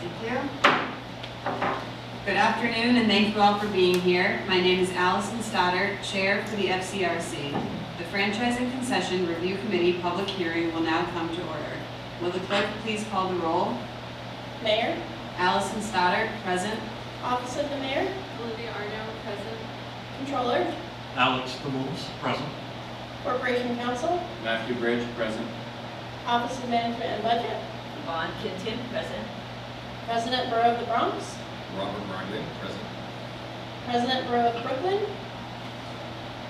Thank you. Good afternoon, and thank you all for being here. My name is Allison Stoddard, Chair for the FCRC. The Franchise and Concession Review Committee public hearing will now come to order. Will the clerk please call the roll? Mayor. Allison Stoddard, present. Office of the Mayor. Olivia Arno, present. Controller. Alex Demoulas, present. Corporation Counsel. Matthew Bridge, present. Office of Management and Budget. Vaughn Kintin, present. President Borough of the Bronx. Robert Marlin, present. President Borough of Brooklyn.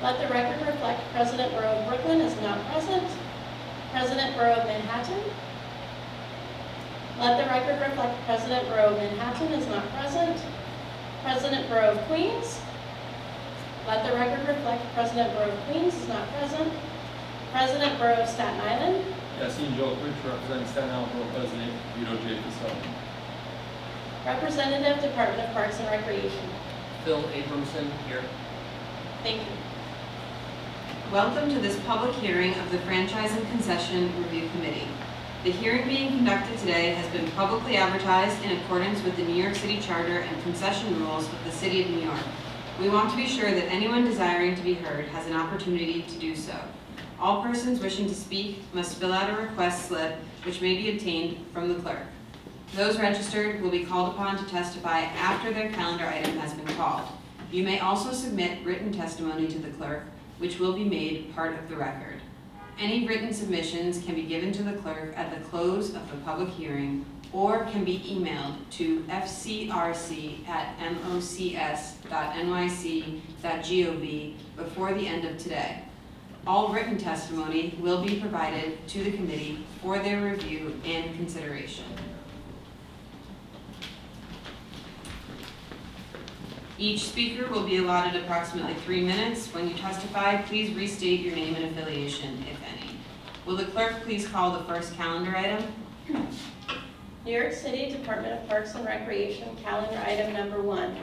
Let the record reflect President Borough of Brooklyn is not present. President Borough of Manhattan. Let the record reflect President Borough of Manhattan is not present. President Borough of Queens. Let the record reflect President Borough of Queens is not present. President Borough of Staten Island. Yassine Jokridge, representing Staten Island Borough President, Vito J. Fisell. Representative, Department of Parks and Recreation. Phil Abramson, here. Thank you. Welcome to this public hearing of the Franchise and Concession Review Committee. The hearing being conducted today has been publicly advertised in accordance with the New York City Charter and concession rules of the City of New York. We want to be sure that anyone desiring to be heard has an opportunity to do so. All persons wishing to speak must fill out a request slip, which may be obtained from the clerk. Those registered will be called upon to testify after their calendar item has been called. You may also submit written testimony to the clerk, which will be made part of the record. Any written submissions can be given to the clerk at the close of the public hearing or can be emailed to fcrc@mocs.nyc.gov before the end of today. All written testimony will be provided to the committee for their review and consideration. Each speaker will be allotted approximately 3 minutes. When you testify, please restate your name and affiliation, if any. Will the clerk please call the first calendar item? New York City Department of Parks and Recreation, calendar item number 1.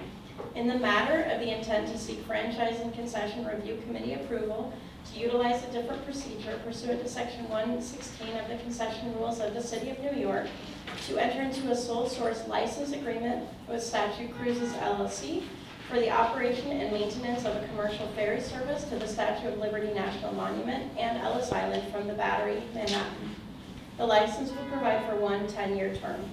In the matter of the intent to seek Franchise and Concession Review Committee approval to utilize a different procedure pursuant to Section 116 of the Concession Rules of the City of New York to enter into a sole source license agreement with Statute Cruises LLC for the operation and maintenance of a commercial ferry service to the Statue of Liberty National Monument and Ellis Island from the Battery, Manhattan. The license will provide for one 10-year term.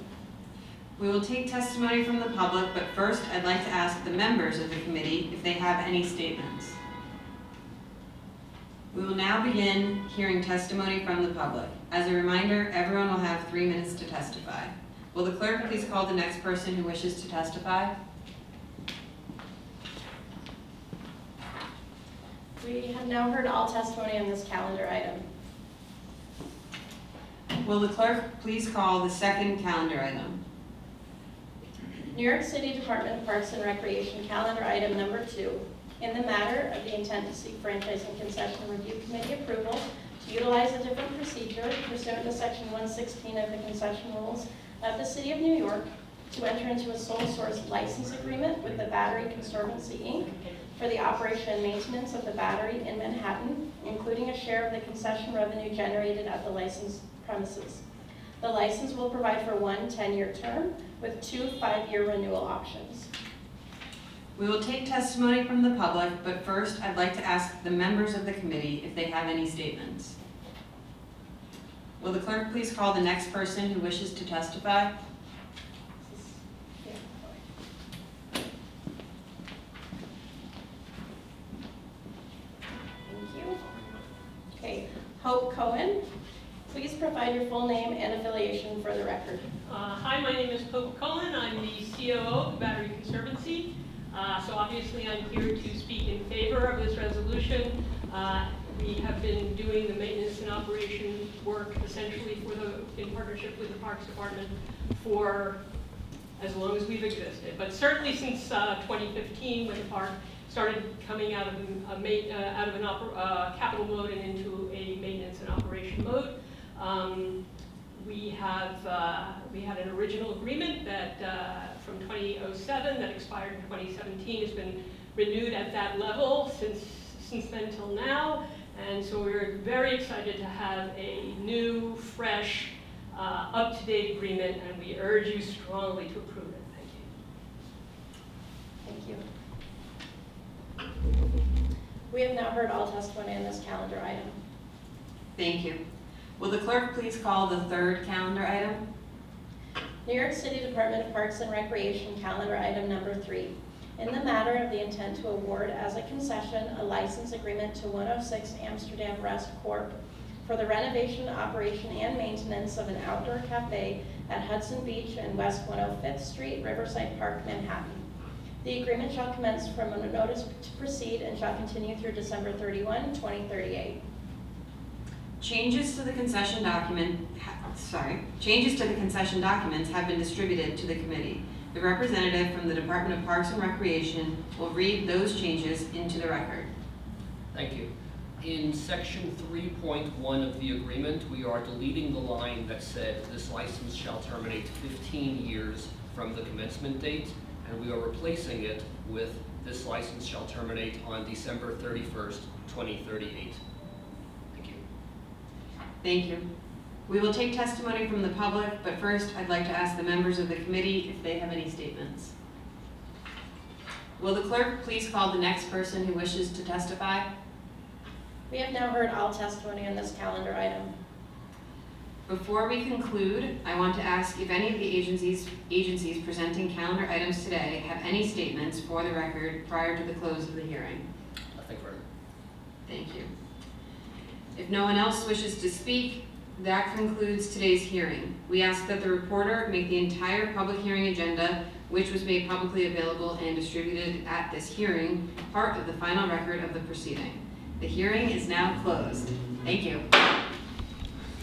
We will take testimony from the public, but first I'd like to ask the members of the committee if they have any statements. We will now begin hearing testimony from the public. As a reminder, everyone will have 3 minutes to testify. Will the clerk please call the next person who wishes to testify? We have now heard all testimony on this calendar item. Will the clerk please call the second calendar item? New York City Department of Parks and Recreation, calendar item number 2. In the matter of the intent to seek Franchise and Concession Review Committee approval to utilize a different procedure pursuant to Section 116 of the Concession Rules of the City of New York to enter into a sole source license agreement with the Battery Conservancy, Inc. for the operation and maintenance of the Battery in Manhattan, including a share of the concession revenue generated at the licensed premises. The license will provide for one 10-year term with 2 5-year renewal options. We will take testimony from the public, but first I'd like to ask the members of the committee if they have any statements. Will the clerk please call the next person who wishes to testify? Thank you. Okay, Hope Cohen, please provide your full name and affiliation for the record. Hi, my name is Hope Cohen. I'm the COO of the Battery Conservancy. So obviously I'm here to speak in favor of this resolution. We have been doing the maintenance and operation work essentially in partnership with the Parks Department for as long as we've existed, but certainly since 2015 when the park started coming out of capital mode and into a maintenance and operation mode. We had an original agreement that from 2007 that expired in 2017 has been renewed at that level since then till now, and so we're very excited to have a new, fresh up-to-date agreement, and we urge you strongly to approve it. Thank you. Thank you. We have now heard all testimony on this calendar item. Thank you. Will the clerk please call the third calendar item? New York City Department of Parks and Recreation calendar item number 3. In the matter of the intent to award as a concession a license agreement to 106 Amsterdam Rest Corp. for the renovation, operation, and maintenance of an outdoor cafe at Hudson Beach and West 105th Street, Riverside Park, Manhattan. The agreement shall commence from a notice to proceed and shall continue through December 31, 2038. Changes to the concession documents have been distributed to the committee. The representative from the Department of Parks and Recreation will read those changes into the record. Thank you. In section 3.1 of the agreement, we are deleting the line that said this license shall terminate 15 years from the commencement date, and we are replacing it with this license shall terminate on December 31st, 2038. Thank you. Thank you. We will take testimony from the public, but first I'd like to ask the members of the committee if they have any statements. Will the clerk please call the next person who wishes to testify? We have now heard all testimony on this calendar item. Before we conclude, I want to ask if any of the agencies presenting calendar items today have any statements for the record prior to the close of the hearing. Nothing further. Thank you. If no one else wishes to speak, that concludes today's hearing. We ask that the reporter make the entire public hearing agenda, which was made publicly available and distributed at this hearing, part of the final record of the proceeding. The hearing is now closed. Thank you.